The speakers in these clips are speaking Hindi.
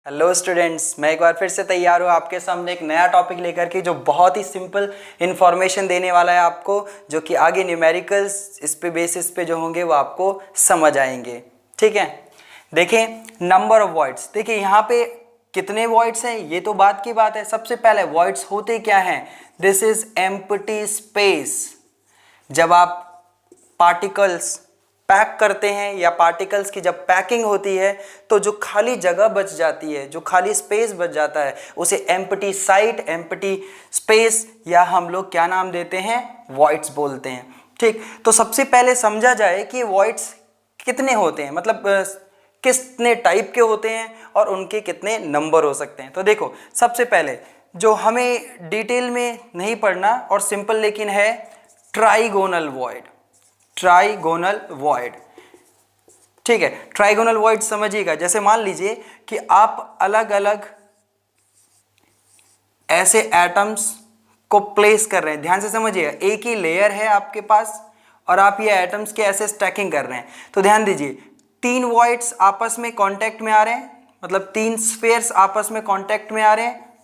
हेलो स्टूडेंट्स, मैं एक बार फिर से तैयार हूँ आपके सामने एक नया टॉपिक लेकर के जो बहुत ही सिंपल इन्फॉर्मेशन देने वाला है आपको, जो कि आगे न्यूमेरिकल्स इस पे बेसिस पे जो होंगे वो आपको समझ आएंगे। ठीक है, देखें नंबर ऑफ वॉइड्स। देखिए यहाँ पे कितने वॉइड्स हैं ये तो बात की बात है। सबसे पहले वॉइड्स होते क्या हैं? This is empty space. जब आप पार्टिकल्स पैक करते हैं या पार्टिकल्स की जब पैकिंग होती है तो जो खाली जगह बच जाती है, जो खाली स्पेस बच जाता है, उसे एम्प्टी साइट, एम्प्टी स्पेस या हम लोग क्या नाम देते हैं? वॉइड्स बोलते हैं। ठीक, तो सबसे पहले समझा जाए कि वॉइड्स कितने होते हैं, मतलब कितने टाइप के होते हैं और उनके कितने नंबर हो सकते हैं। तो देखो, सबसे पहले जो हमें डिटेल में नहीं पढ़ना और सिंपल लेकिन है, ट्राइगोनल वॉइड। ट्राइगोनल वॉइड, ठीक है। ट्राइगोनल वॉइड समझिएगा, जैसे मान लीजिए कि आप अलग अलग ऐसे एटम्स को प्लेस कर रहे हैं। ध्यान से समझिएगा, एक ही लेयर है आपके पास और आप ये एटम्स के ऐसे स्टैकिंग कर रहे हैं। तो ध्यान दीजिए, तीन वॉइड्स आपस में कांटेक्ट में आ रहे हैं, मतलब तीन स्फीयर्स आपस में कांटेक्ट में आ रहे हैं।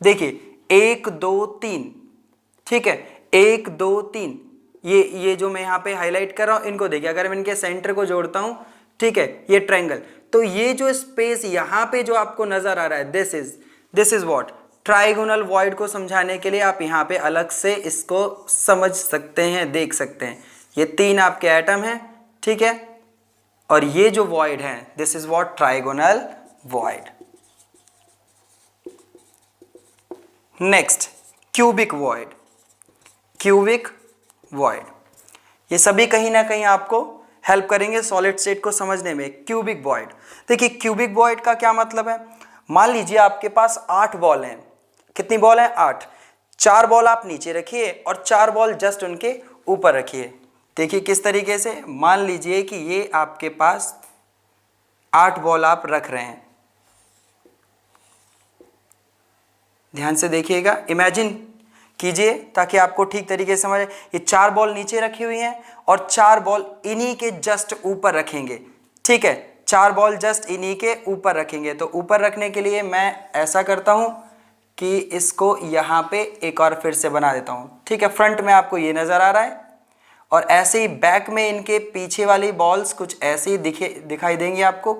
देखिए 1 2 3, ठीक है, 1 2 3। ये जो मैं यहाँ पे हाईलाइट कर रहा हूँ, इनको देखिए, अगर मैं इनके सेंटर को जोड़ता हूँ, ठीक है, ये ट्रायंगल, तो ये जो स्पेस यहाँ पे जो आपको नजर आ रहा है, this is what? Trigonal void को समझाने के लिए आप यहाँ पे अलग से इसको समझ सकते हैं, देख सकते हैं। ये तीन आपके एटम हैं, ठीक है, और ये जो वॉइड है, this is what? Trigonal void. Next, cubic void. Cubic void, ये सभी कहीं ना कहीं आपको हेल्प करेंगे सॉलिड स्टेट को समझने में। क्यूबिक वॉइड, देखिए क्यूबिक वॉइड का क्या मतलब है? मान लीजिए आपके पास 8 बॉल हैं। कितनी बॉल हैं? 8। 4 बॉल आप नीचे रखिए और 4 बॉल जस्ट उनके ऊपर रखिए। देखिए किस तरीके से, मान लीजिए कि ये आपके पास 8 बॉल आप रख रहे हैं। ध्यान से देखिएगा, इमेजिन कीजिए ताकि आपको ठीक तरीके से समझ। ये 4 बॉल नीचे रखी हुई हैं और 4 बॉल इन्हीं के जस्ट ऊपर रखेंगे, ठीक है। 4 बॉल जस्ट इन्हीं के ऊपर रखेंगे। तो ऊपर रखने के लिए मैं ऐसा करता हूं कि इसको यहां पे एक और फिर से बना देता हूं, ठीक है। फ्रंट में आपको ये नजर आ रहा है और ऐसे ही बैक में इनके पीछे वाली बॉल्स कुछ ऐसे ही दिखाई देंगी आपको,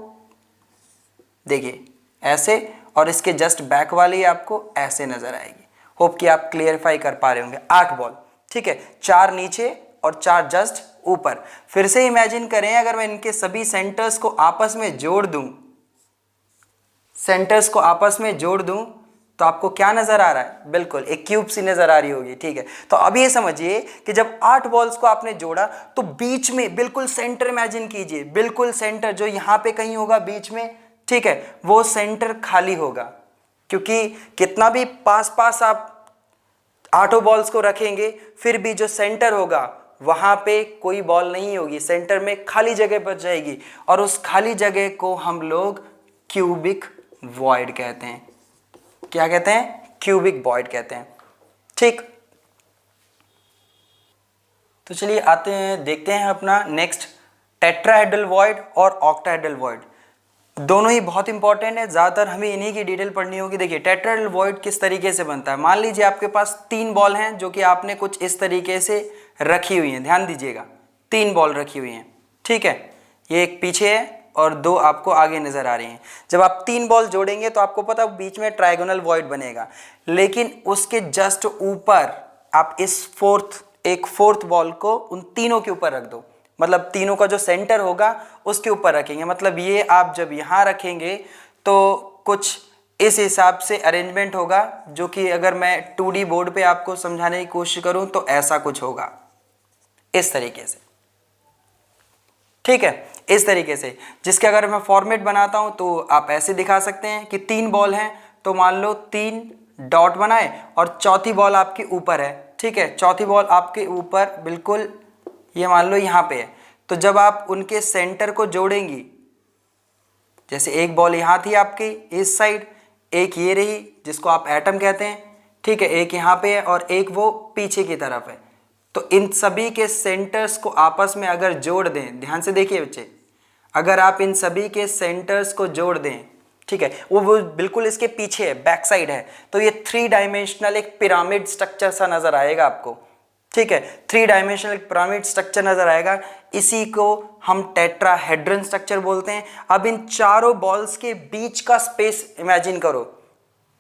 देखिए ऐसे, और इसके जस्ट बैक वाली आपको ऐसे नजर आएगी। होप कि आप क्लियरफाई कर पा रहे होंगे। 8 बॉल, ठीक है, 4 नीचे और 4 जस्ट ऊपर। फिर से इमेजिन करें, अगर मैं इनके सभी सेंटर्स को आपस में जोड़ दूं, सेंटर्स को आपस में जोड़ दूं, तो आपको क्या नजर आ रहा है? बिल्कुल एक क्यूब सी नजर आ रही होगी, ठीक है। तो अब ये समझिए कि जब 8 बॉल्स को आपने जोड़ा तो बीच में बिल्कुल सेंटर इमेजिन कीजिए, बिल्कुल सेंटर जो यहां पे कहीं होगा बीच में, ठीक है, वो सेंटर खाली होगा। क्योंकि कितना भी पास पास आप 8 बॉल्स को रखेंगे, फिर भी जो सेंटर होगा वहां पे कोई बॉल नहीं होगी, सेंटर में खाली जगह बच जाएगी, और उस खाली जगह को हम लोग क्यूबिक वॉइड कहते हैं। क्या कहते हैं? क्यूबिक वॉइड कहते हैं, ठीक। तो चलिए आते हैं, देखते हैं अपना नेक्स्ट, टेट्राहेड्रल वॉइड और ऑक्टाहेड्रल वॉइड। दोनों ही बहुत इंपॉर्टेंट है, ज़्यादातर हमें इन्हीं की डिटेल पढ़नी होगी। देखिए टेट्राहेड्रल वॉइड किस तरीके से बनता है। मान लीजिए आपके पास 3 बॉल हैं जो कि आपने कुछ इस तरीके से रखी हुई हैं। ध्यान दीजिएगा, 3 बॉल रखी हुई हैं, ठीक है, ये एक पीछे है और 2 आपको आगे नजर आ रही हैं। जब आप 3 बॉल जोड़ेंगे तो आपको पता है बीच में ट्राइगोनल वॉइड बनेगा, लेकिन उसके जस्ट ऊपर आप एक फोर्थ बॉल को उन तीनों के ऊपर रख दो, मतलब तीनों का जो सेंटर होगा उसके ऊपर रखेंगे। मतलब ये आप जब यहाँ रखेंगे तो कुछ इस हिसाब से अरेंजमेंट होगा, जो कि अगर मैं 2D बोर्ड पे आपको समझाने की कोशिश करूं तो ऐसा कुछ होगा, इस तरीके से, ठीक है, इस तरीके से। जिसके अगर मैं फॉर्मेट बनाता हूं तो आप ऐसे दिखा सकते हैं कि 3 बॉल हैं, तो मान लो 3 डॉट बनाए और चौथी बॉल आपके ऊपर है, ठीक है, चौथी बॉल आपके ऊपर बिल्कुल ये मान लो यहाँ पे है। तो जब आप उनके सेंटर को जोड़ेंगी, जैसे एक बॉल यहाँ थी आपकी इस साइड, एक ये रही जिसको आप एटम कहते हैं, ठीक है, एक यहाँ पे है और एक वो पीछे की तरफ है। तो इन सभी के सेंटर्स को आपस में अगर जोड़ दें, ध्यान से देखिए बच्चे, अगर आप इन सभी के सेंटर्स को जोड़ दें ठीक है, वो बिल्कुल इसके पीछे है, बैक साइड है। तो ये 3 डायमेंशनल एक पिरामिड स्ट्रक्चर सा नजर आएगा आपको, ठीक है, 3 डायमेंशनल पिरामिड स्ट्रक्चर नजर आएगा। इसी को हम टेट्राहेड्रन स्ट्रक्चर बोलते हैं। अब इन चारों बॉल्स के बीच का स्पेस इमेजिन करो,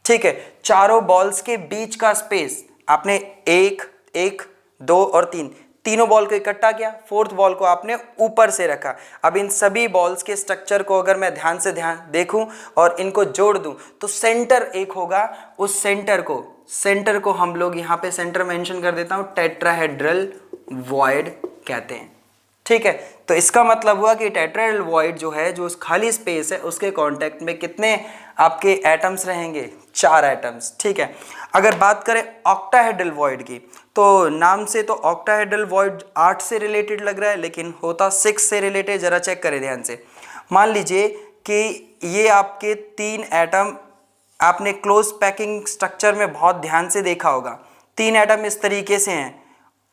ठीक है, चारों बॉल्स के बीच का स्पेस आपने 1, 2 और 3, तीनों बॉल को इकट्ठा किया, 4th बॉल को आपने ऊपर से रखा। अब इन सभी बॉल्स के स्ट्रक्चर को अगर मैं ध्यान देखूं और इनको जोड़ दूं तो सेंटर एक होगा, उस सेंटर को हम लोग यहाँ पे सेंटर मेंशन कर देता हूं, टेट्राहेड्रल वॉइड कहते हैं, ठीक है। तो इसका मतलब हुआ कि टेट्राहेड्रल वॉइड जो है, जो खाली स्पेस है, उसके कांटेक्ट में कितने आपके एटम्स रहेंगे, 4 एटम्स, ठीक है। अगर बात करें ऑक्टाहेड्रल वॉइड की, तो नाम से तो ऑक्टाहेड्रल वॉइड 8 से रिलेटेड लग रहा है, लेकिन होता 6 से रिलेटेड। जरा चेक करें ध्यान से। मान लीजिए कि ये आपके 3 एटम, आपने क्लोज पैकिंग स्ट्रक्चर में बहुत ध्यान से देखा होगा, 3 एटम इस तरीके से हैं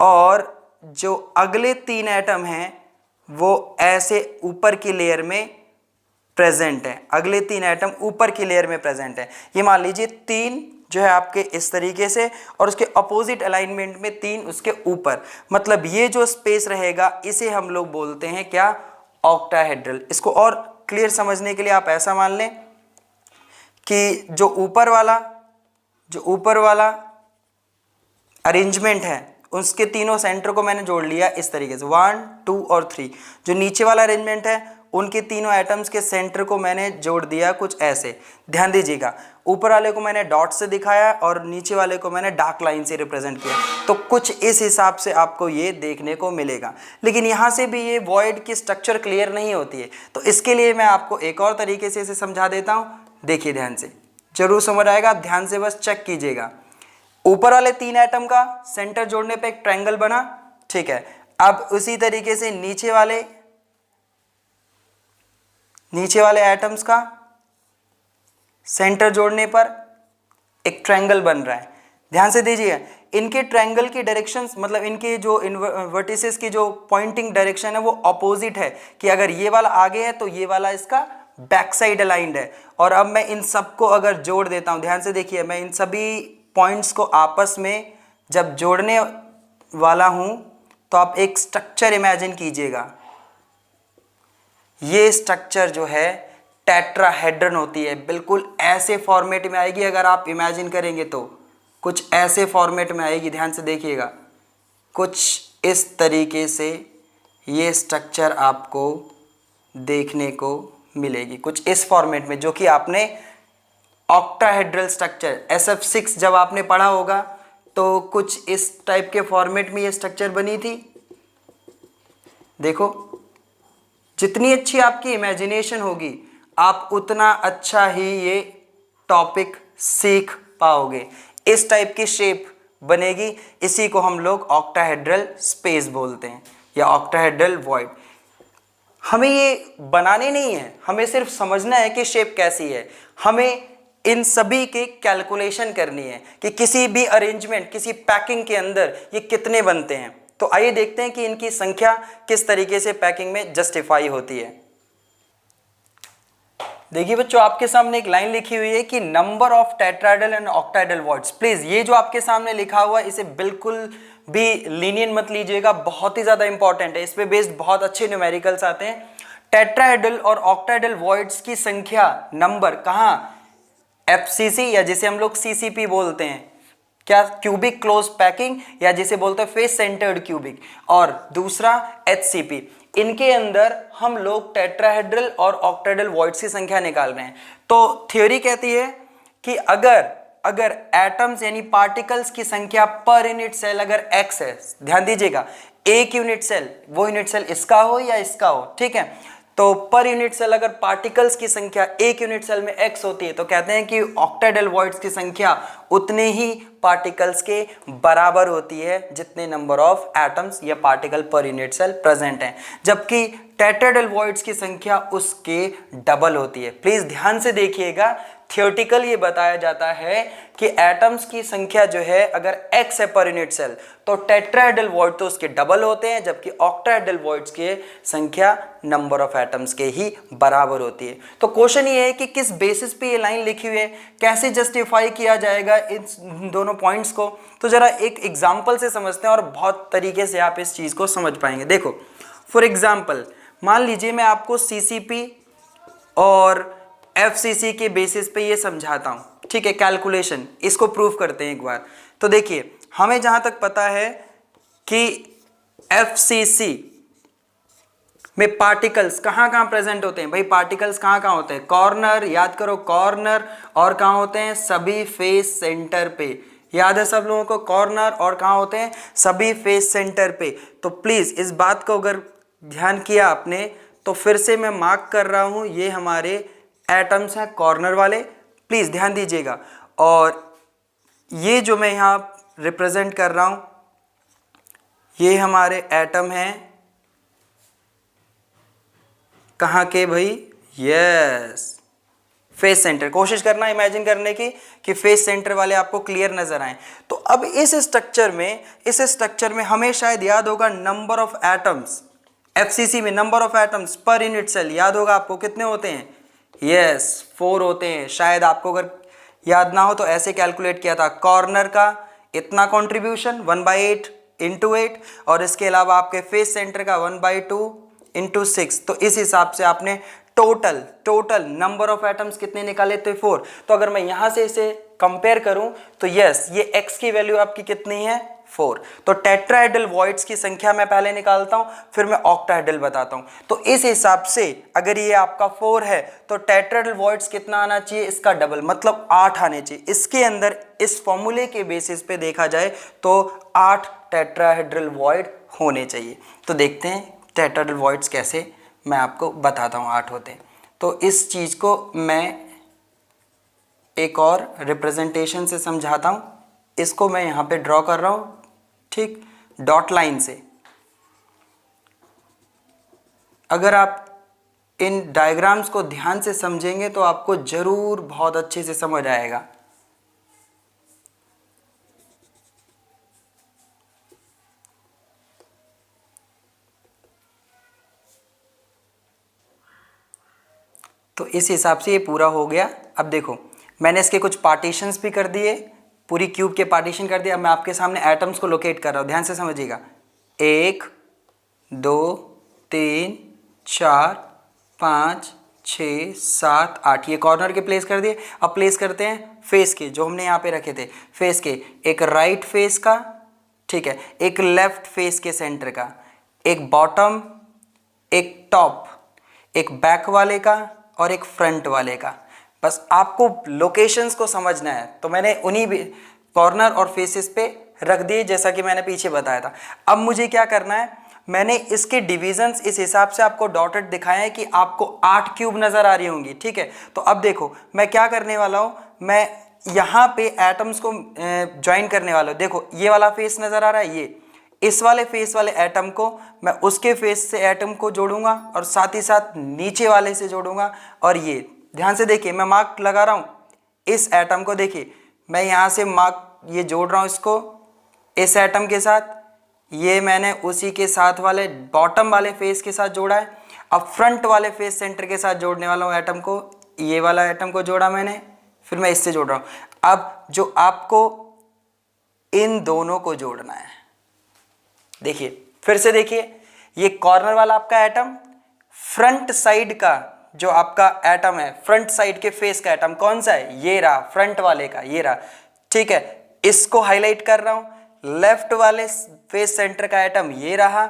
और जो अगले 3 एटम हैं वो ऐसे ऊपर की लेयर में प्रेजेंट है, अगले 3 एटम ऊपर की लेयर में प्रेजेंट है। ये मान लीजिए 3 जो है आपके इस तरीके से और उसके अपोजिट अलाइनमेंट में 3 उसके ऊपर, मतलब ये जो स्पेस रहेगा इसे हम लोग बोलते हैं क्या, ऑक्टाहेड्रल। इसको और क्लियर समझने के लिए आप ऐसा मान लें कि जो ऊपर वाला अरेंजमेंट है उसके तीनों सेंटर को मैंने जोड़ लिया इस तरीके से, 1, 2 और 3। जो नीचे वाला अरेंजमेंट है उनके तीनों एटम्स के सेंटर को मैंने जोड़ दिया कुछ ऐसे। ध्यान दीजिएगा, ऊपर वाले को मैंने डॉट से दिखाया और नीचे वाले को मैंने डार्क लाइन से रिप्रेजेंट किया। तो कुछ इस हिसाब से आपको ये देखने को मिलेगा। लेकिन यहाँ से भी ये वॉइड की स्ट्रक्चर क्लियर नहीं होती है, तो इसके लिए मैं आपको एक और तरीके से इसे समझा देता हूँ। देखिए ध्यान से, जरूर समझ आएगा, आप ध्यान से बस चेक कीजिएगा। ऊपर वाले 3 एटम का सेंटर जोड़ने पे एक ट्रायंगल बना, ठीक है। अब उसी तरीके से नीचे वाले एटम्स का सेंटर जोड़ने पर एक ट्रायंगल बन रहा है। ध्यान से दीजिए, इनके ट्रायंगल की डायरेक्शंस, मतलब इनके जो वर्टिसेस की जो पॉइंटिंग डायरेक्शन है वो अपोजिट है, कि अगर ये वाला आगे है तो ये वाला इसका बैक साइड अलाइंड है। और अब मैं इन सबको अगर जोड़ देता हूं, ध्यान से देखिए, मैं इन सभी पॉइंट्स को आपस में जब जोड़ने वाला हूं तो आप एक स्ट्रक्चर इमेजिन कीजिएगा। ये स्ट्रक्चर जो है टेट्राहेड्रन होती है, बिल्कुल ऐसे फॉर्मेट में आएगी। अगर आप इमेजिन करेंगे तो कुछ ऐसे फॉर्मेट में आएगी। ध्यान से देखिएगा, कुछ इस तरीके से ये स्ट्रक्चर आपको देखने को मिलेगी, कुछ इस फॉर्मेट में, जो कि आपने ऑक्टाहेड्रल स्ट्रक्चर SF6 जब आपने पढ़ा होगा तो कुछ इस टाइप के फॉर्मेट में ये स्ट्रक्चर बनी थी। देखो, जितनी अच्छी आपकी इमेजिनेशन होगी आप उतना अच्छा ही ये टॉपिक सीख पाओगे। इस टाइप की शेप बनेगी, इसी को हम लोग ऑक्टाहेड्रल स्पेस बोलते हैं या ऑक्टाहेड्रल वॉइड। हमें ये बनाने नहीं है, हमें सिर्फ समझना है कि शेप कैसी है। हमें इन सभी की कैलकुलेशन करनी है कि किसी भी अरेंजमेंट, किसी पैकिंग के अंदर ये कितने बनते हैं। तो आइए देखते हैं कि इनकी संख्या किस तरीके से पैकिंग में जस्टिफाई होती है। देखिए बच्चों, आपके सामने एक लाइन लिखी हुई है कि number of tetrahedral and octahedral voids. Please ये जो आपके सामने लिखा हुआ है इसे बिल्कुल भी लीनियंट मत लीजिएगा, बहुत ही ज्यादा इंपॉर्टेंट है। इस पे बेस्ड बहुत अच्छे न्यूमेरिकल्स आते हैं। टेट्राहेड्रल और ऑक्टाहेड्रल वॉइड्स की संख्या, नंबर कहां, FCC या जिसे हम लोग CCP बोलते हैं, क्या, क्यूबिक क्लोज पैकिंग, या जिसे बोलते हैं फेस सेंटर्ड क्यूबिक, और दूसरा HCP। इनके अंदर हम लोग टेट्राहेड्रल और ऑक्टाहेड्रल वॉइड्स की संख्या निकाल रहे हैं। तो थ्योरी कहती है कि अगर एटम्स यानी पार्टिकल्स की संख्या पर यूनिट सेल अगर x है, ध्यान दीजिएगा, एक यूनिट सेल, वो यूनिट सेल इसका हो या इसका हो, ठीक है, तो पर यूनिट सेल अगर पार्टिकल्स की संख्या एक यूनिट सेल में x होती है तो कहते हैं कि ऑक्टाहेड्रल वॉइड्स की संख्या उतने ही पार्टिकल्स के बराबर होती है जितने नंबर ऑफ एटम्स या particle per unit cell present हैं, जबकि टेट्राहेड्रल वॉइड्स की संख्या उसके डबल होती है। प्लीज ध्यान से देखिएगा, थियोरेटिकल ये बताया जाता है कि एटम्स की संख्या जो है अगर x है पर यूनिट सेल तो टेट्राहेड्रल वॉइड तो उसके डबल होते हैं, जबकि ऑक्टाहेड्रल वॉइड्स की संख्या नंबर ऑफ एटम्स के ही बराबर होती है। तो क्वेश्चन ये है कि किस बेसिस पे ये लाइन लिखी हुई है, कैसे जस्टिफाई किया जाएगा इन दोनों पॉइंट्स को। तो जरा एक एग्जाम्पल से समझते हैं और बहुत तरीके से आप इस चीज को समझ पाएंगे। देखो फॉर एग्जाम्पल मान लीजिए मैं आपको CCP और FCC के बेसिस पे ये समझाता हूँ, ठीक है, कैलकुलेशन, इसको प्रूव करते हैं एक बार। तो देखिए हमें जहां तक पता है कि FCC में पार्टिकल्स कहाँ कहाँ प्रेजेंट होते हैं, भाई पार्टिकल्स कहाँ कहाँ होते हैं, कॉर्नर, याद करो कॉर्नर, और कहाँ होते हैं, सभी फेस सेंटर पे। याद है सब लोगों को, कॉर्नर और कहाँ होते हैं, सभी फेस सेंटर पे। तो प्लीज इस बात को अगर ध्यान किया आपने तो फिर से मैं मार्क कर रहा हूं, ये हमारे एटम्स हैं कॉर्नर वाले, प्लीज ध्यान दीजिएगा। और ये जो मैं यहां रिप्रेजेंट कर रहा हूं ये हमारे एटम हैं कहां के भाई, यस फेस सेंटर। कोशिश करना इमेजिन करने की कि फेस सेंटर वाले आपको क्लियर नजर आए। तो अब इस स्ट्रक्चर में हमें शायद याद होगा नंबर ऑफ एटम्स, FCC में number of atoms per unit cell याद होगा आपको कितने होते हैं, यस 4 होते हैं। शायद आपको अगर याद ना हो तो ऐसे कैलकुलेट किया था, कॉर्नर का इतना कंट्रीब्यूशन 1/8 इंटू 8, और इसके अलावा आपके फेस सेंटर का 1/2 इंटू 6। तो इस हिसाब से आपने टोटल नंबर ऑफ एटम्स कितने निकाले थे, 4। तो अगर मैं यहां से इसे कंपेयर करूं तो यस ये x की वैल्यू आपकी कितनी है, 4। तो टेट्राहेड्रल वॉइड्स की संख्या मैं पहले निकालता हूं फिर मैं ऑक्टाहेड्रल बताता हूं। तो इस हिसाब से अगर ये आपका 4 है तो टेट्राहेड्रल वॉइड्स कितना आना चाहिए, इसका डबल मतलब 8 आने चाहिए। इसके अंदर इस फॉर्मूले के बेसिस पे देखा जाए तो 8 टेट्राहेड्रल वॉइड होने चाहिए। तो देखते हैं टेट्राहेड्रल वॉइड्स कैसे, मैं आपको बताता हूं 8 होते हैं। तो इस चीज को मैं एक और रिप्रेजेंटेशन से समझाता हूं, इसको मैं यहां पे ड्रॉ कर रहा हूं, ठीक, डॉट लाइन से। अगर आप इन डायग्राम्स को ध्यान से समझेंगे तो आपको जरूर बहुत अच्छे से समझ आएगा। तो इस हिसाब से ये पूरा हो गया। अब देखो मैंने इसके कुछ पार्टीशंस भी कर दिए, पूरी क्यूब के पार्टीशन कर दिया। मैं आपके सामने एटम्स को लोकेट कर रहा हूँ, ध्यान से समझिएगा। 1 2 3 4 5 6 7 8 ये कॉर्नर के प्लेस कर दिए। अब प्लेस करते हैं फेस के, जो हमने यहाँ पे रखे थे फेस के, एक राइट फेस का, ठीक है, एक लेफ्ट फेस के सेंटर का, एक बॉटम, एक टॉप, एक बैक वाले का और एक फ्रंट वाले का। बस आपको लोकेशंस को समझना है। तो मैंने उन्हीं कॉर्नर और फेसेस पे रख दिए जैसा कि मैंने पीछे बताया था। अब मुझे क्या करना है, मैंने इसके डिविजन्स इस हिसाब से आपको डॉटेड दिखाए हैं कि आपको 8 क्यूब नजर आ रही होंगी, ठीक है। तो अब देखो मैं क्या करने वाला हूँ, मैं यहाँ पे एटम्स को ज्वाइन करने वाला हूँ। देखो ये वाला फेस नजर आ रहा है, ये इस वाले फेस वाले एटम को मैं उसके फेस से एटम को जोड़ूंगा और साथ ही साथ नीचे वाले से जोड़ूंगा। और ये ध्यान से देखिए मैं मार्क लगा रहा हूं इस एटम को, देखिए मैं यहां से मार्क ये जोड़ रहा हूं इसको इस एटम के साथ, ये मैंने उसी के साथ वाले बॉटम वाले फेस के साथ जोड़ा है। अब फ्रंट वाले फेस सेंटर के साथ जोड़ने वाला हूं एटम को, ये वाला एटम को जोड़ा मैंने, फिर मैं इससे जोड़ रहा हूं। अब जो आपको इन दोनों को जोड़ना है, देखिए फिर से देखिए, ये कॉर्नर वाला आपका एटम, फ्रंट साइड का जो आपका एटम है, फ्रंट साइड के फेस का एटम कौन सा है, ये रहा फ्रंट वाले का, ये रहा, ठीक है। इसको हाईलाइट कर रहा हूं। लेफ्ट वाले फेस सेंटर का एटम ये रहा,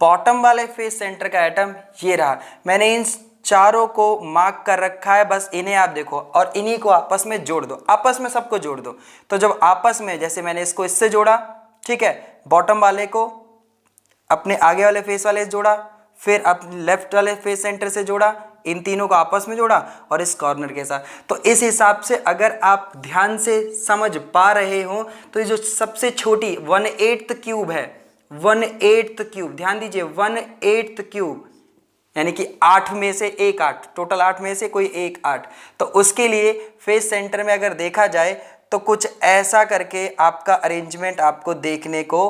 बॉटम वाले फेस सेंटर का एटम ये रहा। मैंने इन चारों को मार्क कर रखा है, बस इन्हें आप देखो और इन्हीं को आपस में जोड़ दो, आपस में सबको जोड़ दो। तो जब आपस में, जैसे मैंने इसको इससे जोड़ा, ठीक है, बॉटम वाले को अपने आगे वाले फेस वाले से जोड़ा, फिर अपने लेफ्ट वाले फेस सेंटर से जोड़ा, इन तीनों को आपस में जोड़ा और इस कॉर्नर के साथ। तो इस हिसाब से अगर आप ध्यान से समझ पा रहे हो तो ये जो सबसे छोटी 1/8 क्यूब है, 1/8 क्यूब, ध्यान दीजिए 1/8 क्यूब, यानी कि 8 में से एक 8, टोटल 8 में से कोई एक 8। तो उसके लिए फेस सेंटर में अगर देखा जाए तो कुछ ऐसा करके आपका अरेंजमेंट आपको देखने को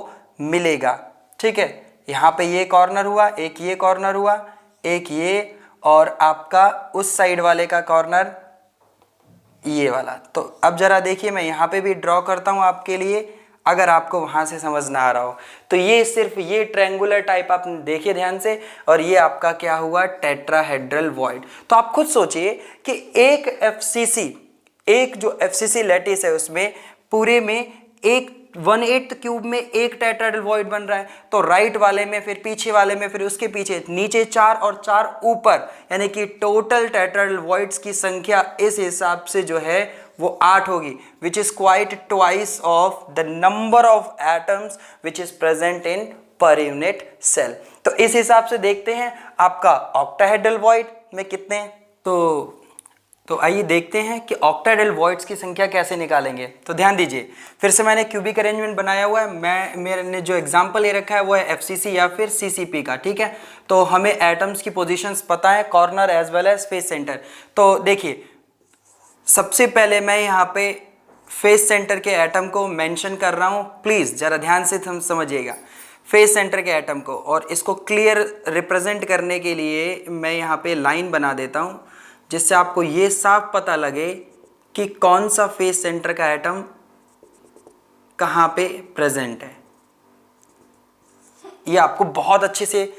मिलेगा। ठीक है, यहाँ पे ये कॉर्नर हुआ, एक ये कॉर्नर हुआ, एक ये, और आपका उस साइड वाले का कॉर्नर ये वाला। तो अब जरा देखिए मैं यहाँ पे भी ड्रॉ करता हूँ आपके लिए, अगर आपको वहाँ से समझ ना आ रहा हो तो ये सिर्फ ये ट्रायंगुलर टाइप आप देखिए ध्यान से, और ये आपका क्या हुआ, टेट्राहेड्रल वॉइड। तो आप खुद सोचिए कि एक एफसीसी, एक जो एफसीसी लैटिस है उसमें पूरे में एक 1/8 क्यूब में एक टेट्राहेड्रल वॉइड बन रहा है, तो राइट वाले में, फिर पीछे वाले में, फिर उसके पीछे नीचे 4 और 4 ऊपर, यानी कि टोटल टेट्राहेड्रल वॉइड्स की संख्या इस हिसाब से जो है वो 8 होगी, which is quite twice of the number of atoms which is present in per unit cell. तो इस हिसाब से देखते हैं आपका ऑक्टाहेड्रल वॉइड में कितने हैं। तो आइए देखते हैं कि ऑक्टाहेड्रल वॉइड्स की संख्या कैसे निकालेंगे। तो ध्यान दीजिए, फिर से मैंने क्यूबिक अरेंजमेंट बनाया हुआ है, मैंने जो एग्जांपल ले रखा है वो है एफसीसी या फिर सीसीपी का। ठीक है, तो हमें एटम्स की पोजीशंस पता है, corner as well as face centre. तो देखिए सबसे पहले मैं यहाँ पे फेस सेंटर के एटम को मेंशन कर रहा हूँ, प्लीज़ ज़रा ध्यान से समझिएगा फेस सेंटर के एटम को, और इसको क्लियर रिप्रेजेंट करने के लिए मैं यहाँ पे लाइन बना देता हूँ जिससे आपको ये साफ पता लगे कि कौन सा फेस सेंटर का एटम कहाँ पे प्रेजेंट है। ये आपको बहुत अच्छे से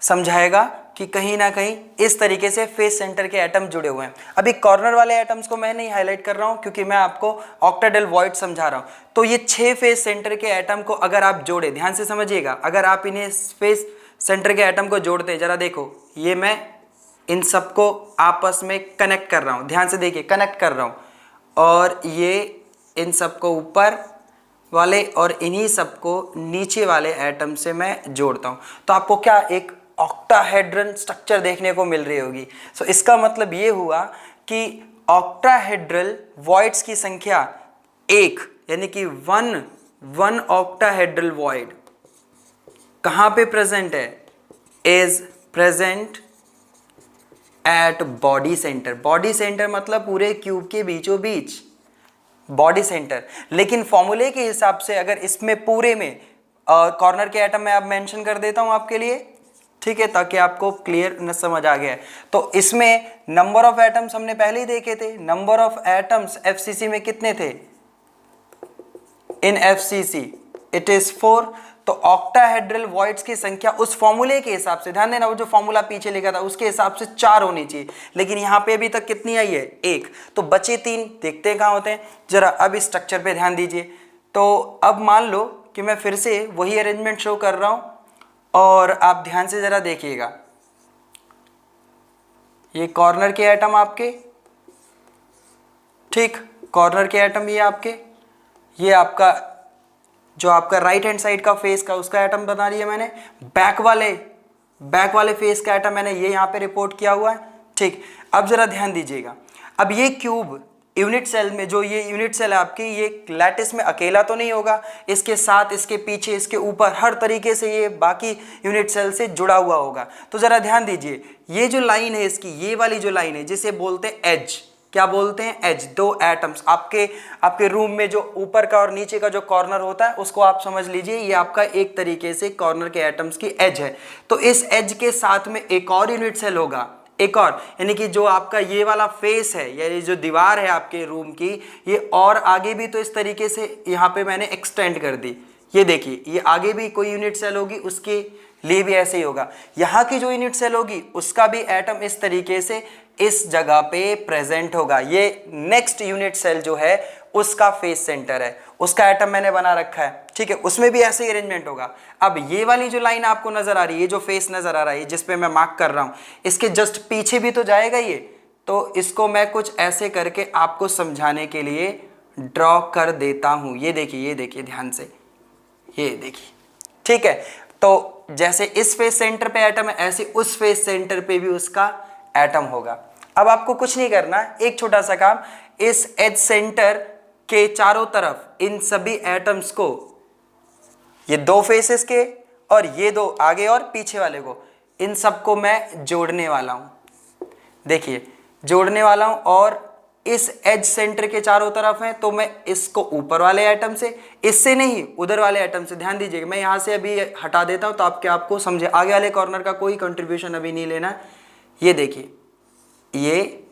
समझाएगा कि कहीं ना कहीं इस तरीके से फेस सेंटर के एटम जुड़े हुए हैं। अभी कॉर्नर वाले एटम्स को मैं नहीं हाईलाइट कर रहा हूं क्योंकि मैं आपको ऑक्टाहेड्रल वॉइड समझा रहा हूं। तो ये 6 फेस सेंटर के एटम को अगर आप जोड़े, ध्यान से समझिएगा, अगर आप इन्हें फेस सेंटर के एटम को जोड़ते, जरा देखो ये मैं इन सबको आपस में कनेक्ट कर रहा हूं, ध्यान से देखिए कनेक्ट कर रहा हूं, और ये इन सबको ऊपर वाले और इन्हीं सबको नीचे वाले एटम से मैं जोड़ता हूं, तो आपको क्या एक ऑक्टाहेड्रल स्ट्रक्चर देखने को मिल रही होगी। सो इसका मतलब ये हुआ कि ऑक्टाहेड्रल वॉइड्स की संख्या 1, यानी कि वन ऑक्टाहेड्रल वॉइड कहां पे प्रेजेंट है, is present at body centre. Body centre मतलब पूरे क्यूब के बीचों बीच बॉडी सेंटर। लेकिन फॉर्मूले के हिसाब से अगर इसमें पूरे में कॉर्नर के एटम में आप मेंशन कर देता हूं आपके लिए, ठीक है, ताकि आपको क्लियर न समझ आ गया है। तो इसमें नंबर ऑफ एटम्स हमने पहले ही देखे थे, नंबर ऑफ एटम्स एफसीसी में कितने थे, इन एफसीसी इट इज 4। तो ऑक्टाहेड्रल वॉइड्स की संख्या उस फॉर्मूले के हिसाब से, ध्यान देना वो जो फॉर्मूला पीछे लिखा था उसके हिसाब से 4 होनी चाहिए, लेकिन यहाँ पे अभी तक कितनी आई है, 1। तो बचे 3, देखते हैं कहाँ होते हैं। जरा अब इस स्ट्रक्चर पे ध्यान दीजिए। तो अब मान लो कि मैं फिर से वही अरेंजमेंट शो कर रहा हूँ और आप ध्यान से जरा देखिएगा, ये कॉर्नर के एटम आपके, ठीक, कॉर्नर के एटम ये आपके, ये आपका जो आपका राइट हैंड साइड का फेस का उसका एटम बना लिया मैंने, बैक वाले फेस का एटम मैंने ये यहाँ पे रिपोर्ट किया हुआ है। ठीक, अब जरा ध्यान दीजिएगा, अब ये क्यूब यूनिट सेल में, जो ये यूनिट सेल है आपकी, ये लैटिस में अकेला तो नहीं होगा, इसके साथ, इसके पीछे, इसके ऊपर, हर तरीके से ये बाकी यूनिट सेल से जुड़ा हुआ होगा। तो जरा ध्यान दीजिए, ये जो लाइन है इसकी, ये वाली जो लाइन है जिसे बोलते हैं एज, क्या बोलते हैं, एज। 2 एटम्स आपके रूम में जो ऊपर का और नीचे का जो कॉर्नर होता है उसको आप समझ लीजिए, ये आपका एक तरीके से कॉर्नर के एटम्स की एज है। तो इस एज के साथ में एक और यूनिट सेल होगा, एक और, यानी कि जो आपका ये वाला फेस है या ये जो दीवार है आपके रूम की, ये और आगे भी तो इस तरीके से यहाँ पे मैंने एक्सटेंड कर दी। ये देखिए, ये आगे भी कोई यूनिट सेल होगी, उसके लिए भी ऐसे ही होगा। यहाँ की जो यूनिट सेल होगी उसका भी एटम इस तरीके से इस जगह पे प्रेजेंट होगा। ये नेक्स्ट यूनिट सेल जो है उसका फेस सेंटर है, उसका एटम मैंने बना रखा है, ठीक है, उसमें भी ऐसे ही अरेंजमेंट होगा। अब ये वाली जो लाइन आपको नजर आ रही है, ये जो फेस नजर आ रहा है जिस पे मैं मार्क कर रहा हूं, इसके जस्ट पीछे भी तो जाएगा ये, तो इसको मैं कुछ ऐसे करके आपको समझाने के लिए ड्रॉ कर देता हूं। ये देखिए ध्यान से, ये देखिए, ठीक है। तो जैसे इस फेस सेंटर पे एटम है, ऐसे उस फेस सेंटर पे भी उसका एटम होगा। अब आपको कुछ नहीं करना, एक छोटा सा काम, इस एज सेंटर के चारों तरफ इन सभी एटम्स को, ये 2 फेसेस के और ये 2 आगे और पीछे वाले को, इन सबको मैं जोड़ने वाला हूं। देखिए जोड़ने वाला हूं और इस एज सेंटर के चारों तरफ है, तो मैं इसको ऊपर वाले एटम से, इससे नहीं उधर वाले एटम से, ध्यान दीजिएगा मैं यहां से अभी हटा देता हूं तो आपको समझे, आगे वाले कॉर्नर का कोई कंट्रीब्यूशन अभी नहीं लेना। ये देखिए ये,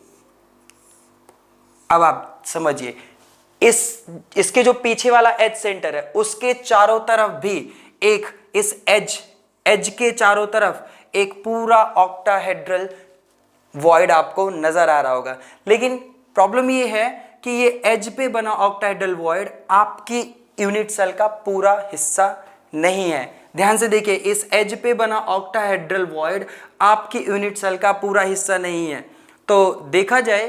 अब आप समझिए इसके जो पीछे वाला एज सेंटर है उसके चारों तरफ भी एक, इस एज के चारों तरफ एक पूरा ऑक्टाहेड्रल वॉइड आपको नजर आ रहा होगा। लेकिन प्रॉब्लम ये है कि ये एज पे बना ऑक्टाहेड्रल वॉइड आपकी यूनिट सेल का पूरा हिस्सा नहीं है। ध्यान से देखिए, इस एज पे बना ऑक्टाहेड्रल वॉइड आपकी यूनिट सेल का पूरा हिस्सा नहीं है। तो देखा जाए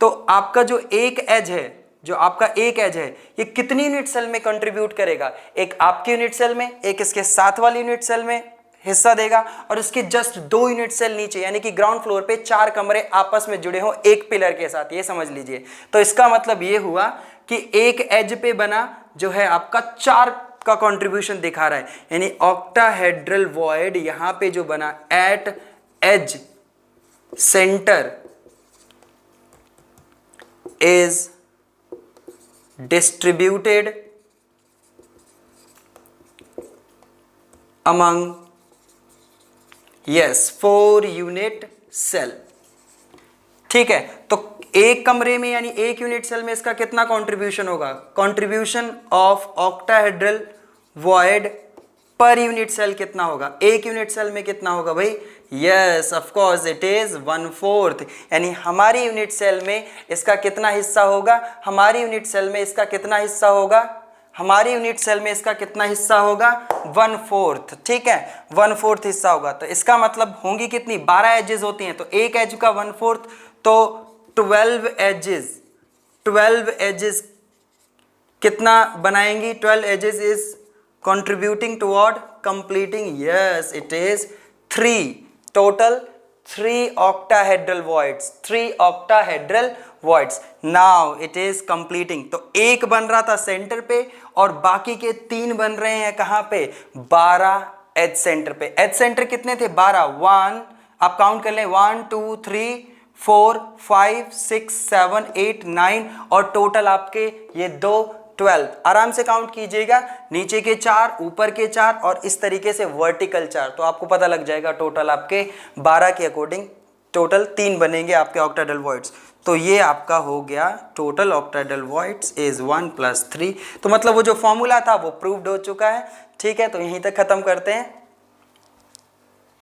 तो आपका जो एक एज है, ये कितनी यूनिट सेल में कंट्रीब्यूट करेगा? एक आपकी यूनिट सेल में, एक इसके साथ वाली यूनिट सेल में हिस्सा देगा, और इसके जस्ट 2 यूनिट सेल नीचे यानी कि ग्राउंड फ्लोर पे 4 कमरे आपस में जुड़े हों एक पिलर के साथ, ये समझ लीजिए। तो इसका मतलब ये हुआ कि एक एज पे बना जो है आपका 4 का कंट्रीब्यूशन दिखा रहा है, यानी ऑक्टाहेड्रल वॉइड यहां पे जो बना at edge centre is distributed among 4 unit cell. ठीक है, तो एक कमरे में यानी एक यूनिट सेल में इसका कितना कंट्रीब्यूशन होगा? Contribution of octahedral void per unit cell कितना होगा? एक यूनिट सेल में कितना होगा भाई? Yes of course it is 1/4, यानी हमारी यूनिट सेल में इसका कितना हिस्सा होगा? हमारी यूनिट सेल में इसका कितना हिस्सा होगा? 1/4। ठीक है, 1/4 हिस्सा होगा। तो इसका मतलब होंगी कितनी? 12 एजेस होती हैं, तो एक एज का 1/4 तो 12 एजेस कितना बनाएंगी? 12 edges is contributing toward completing, yes it is 3 total 3 octahedral voids now it is completing। तो एक बन रहा था सेंटर पे और बाकी के 3 बन रहे हैं कहां पे? 12 एज सेंटर पे। एज सेंटर कितने थे? 12। 1 आप काउंट कर लें, 1 2 3 4 5 6 7 8 9 और टोटल आपके ये 2 12। आराम से काउंट कीजिएगा, नीचे के 4 ऊपर के 4 और इस तरीके से वर्टिकल 4, तो आपको पता लग जाएगा टोटल आपके 12 के अकॉर्डिंग टोटल 3 बनेंगे आपके ऑक्टाहेड्रल वॉइड्स। तो ये आपका हो गया टोटल ऑक्टाहेड्रल वॉइड्स इज 1 + 3। तो मतलब वो जो फॉर्मूला था वो प्रूव्ड हो चुका है। ठीक है, तो यहीं तक खत्म करते हैं।